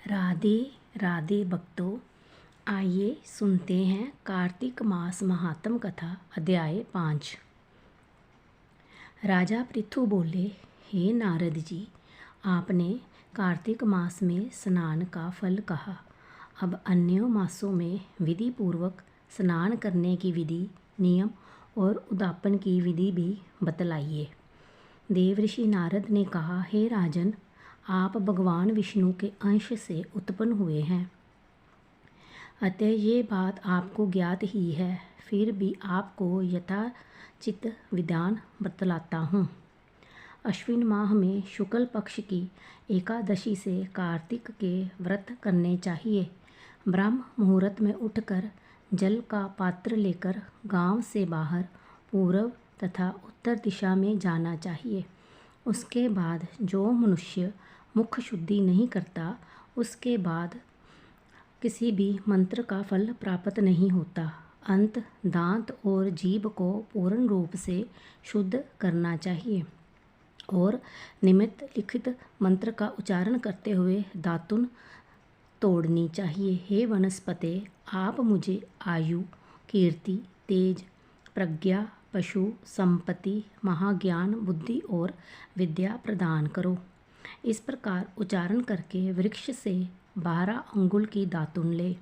राधे राधे भक्तों, आइए सुनते हैं कार्तिक मास महात्म कथा अध्याय 5। राजा पृथु बोले, हे नारद जी, आपने कार्तिक मास में स्नान का फल कहा। अब अन्य मासों में विधि पूर्वक स्नान करने की विधि, नियम और उद्यापन की विधि भी बतलाइए। देवऋषि नारद ने कहा, हे राजन, आप भगवान विष्णु के अंश से उत्पन्न हुए हैं, अतः ये बात आपको ज्ञात ही है। फिर भी आपको यथाचित विधान बतलाता हूँ। अश्विन माह में शुक्ल पक्ष की एकादशी से कार्तिक के व्रत करने चाहिए। ब्रह्म मुहूर्त में उठकर जल का पात्र लेकर गांव से बाहर पूर्व तथा उत्तर दिशा में जाना चाहिए। उसके बाद जो मनुष्य मुख शुद्धि नहीं करता, उसके बाद किसी भी मंत्र का फल प्राप्त नहीं होता। अंत दांत और जीभ को पूर्ण रूप से शुद्ध करना चाहिए और निमित्त लिखित मंत्र का उच्चारण करते हुए दातुन तोड़नी चाहिए। हे वनस्पते, आप मुझे आयु, कीर्ति, तेज, प्रज्ञा, पशु, संपत्ति, महाज्ञान, बुद्धि और विद्या प्रदान करो। इस प्रकार उच्चारण करके वृक्ष से 12 अंगुल की दातुन ले।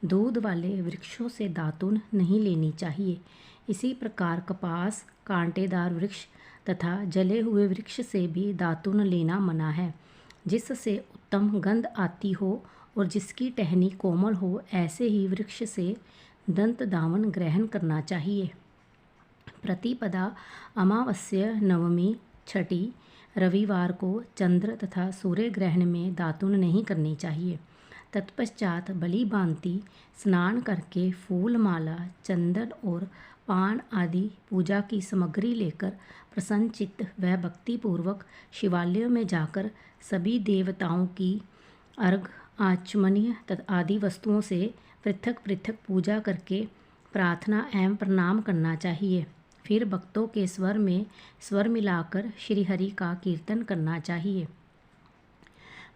दूध वाले वृक्षों से दातुन नहीं लेनी चाहिए। इसी प्रकार कपास, कांटेदार वृक्ष तथा जले हुए वृक्ष से भी दातुन लेना मना है। जिससे उत्तम गंध आती हो और जिसकी टहनी कोमल हो, ऐसे ही वृक्ष से दंत दावन ग्रहण करना चाहिए। प्रतिपदा, अमावस्या, नवमी, छठी, रविवार को चंद्र तथा सूर्य ग्रहण में दातुन नहीं करनी चाहिए। तत्पश्चात बलि भांति स्नान करके फूल माला, चंदन और पान आदि पूजा की सामग्री लेकर प्रसन्नचित्त व भक्तिपूर्वक शिवालयों में जाकर सभी देवताओं की अर्घ, आचमनीय आदि वस्तुओं से पृथक पृथक पूजा करके प्रार्थना एवं प्रणाम करना चाहिए। फिर भक्तों के स्वर में स्वर मिलाकर श्रीहरि का कीर्तन करना चाहिए।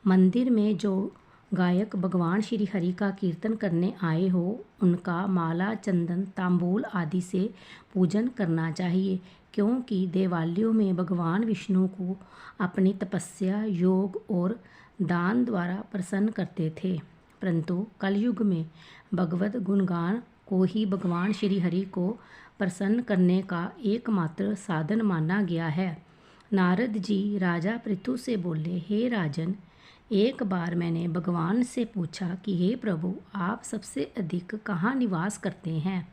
मंदिर में जो गायक भगवान श्रीहरि का कीर्तन करने आए हो, उनका माला, चंदन, तांबूल आदि से पूजन करना चाहिए, क्योंकि देवालयों में भगवान विष्णु को अपनी तपस्या, योग और दान द्वारा प्रसन्न करते थे। परंतु कलयुग में भगवत गुणगान को ही भगवान श्रीहरि को प्रसन्न करने का एकमात्र साधन माना गया है। नारद जी राजा पृथु से बोले, हे राजन, एक बार मैंने भगवान से पूछा कि हे प्रभु, आप सबसे अधिक कहाँ निवास करते हैं।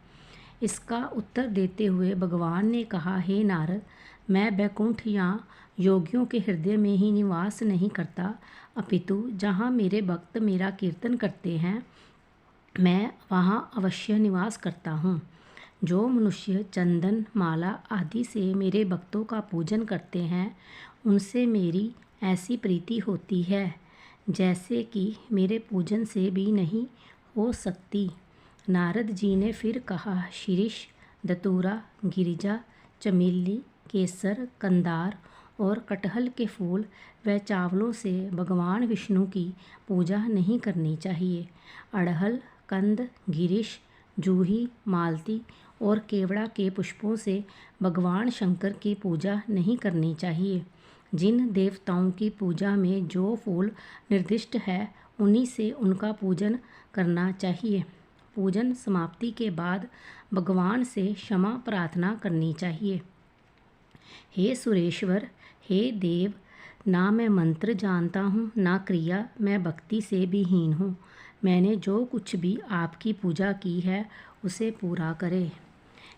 इसका उत्तर देते हुए भगवान ने कहा, हे नारद, मैं वैकुंठ या योगियों के हृदय में ही निवास नहीं करता, अपितु जहाँ मेरे भक्त मेरा कीर्तन करते हैं, मैं वहाँ अवश्य निवास करता हूँ। जो मनुष्य चंदन, माला आदि से मेरे भक्तों का पूजन करते हैं, उनसे मेरी ऐसी प्रीति होती है जैसे कि मेरे पूजन से भी नहीं हो सकती। नारद जी ने फिर कहा, शीरिष, दतूरा, गिरिजा, चमेली, केसर, कंदार और कटहल के फूल व चावलों से भगवान विष्णु की पूजा नहीं करनी चाहिए। अड़हल, कंद, गिरीश, जूही, मालती और केवड़ा के पुष्पों से भगवान शंकर की पूजा नहीं करनी चाहिए। जिन देवताओं की पूजा में जो फूल निर्दिष्ट है, उन्हीं से उनका पूजन करना चाहिए। पूजन समाप्ति के बाद भगवान से क्षमा प्रार्थना करनी चाहिए। हे सुरेश्वर, हे देव, ना मैं मंत्र जानता हूँ, ना क्रिया, मैं भक्ति से भी हीन हूँ। मैंने जो कुछ भी आपकी पूजा की है, उसे पूरा करे।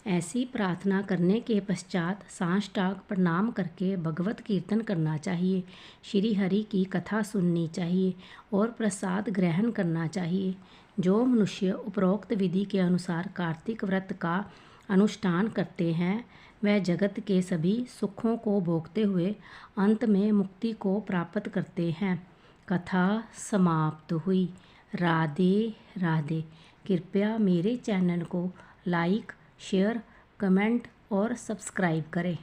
ऐसी प्रार्थना करने के पश्चात साष्टांग प्रणाम करके भगवत कीर्तन करना चाहिए, श्री हरि की कथा सुननी चाहिए और प्रसाद ग्रहण करना चाहिए। जो मनुष्य उपरोक्त विधि के अनुसार कार्तिक व्रत का अनुष्ठान करते हैं, वह जगत के सभी सुखों को भोगते हुए अंत में मुक्ति को प्राप्त करते हैं। कथा समाप्त हुई। राधे राधे। कृपया मेरे चैनल को लाइक, शेयर, कमेंट और सब्सक्राइब करें।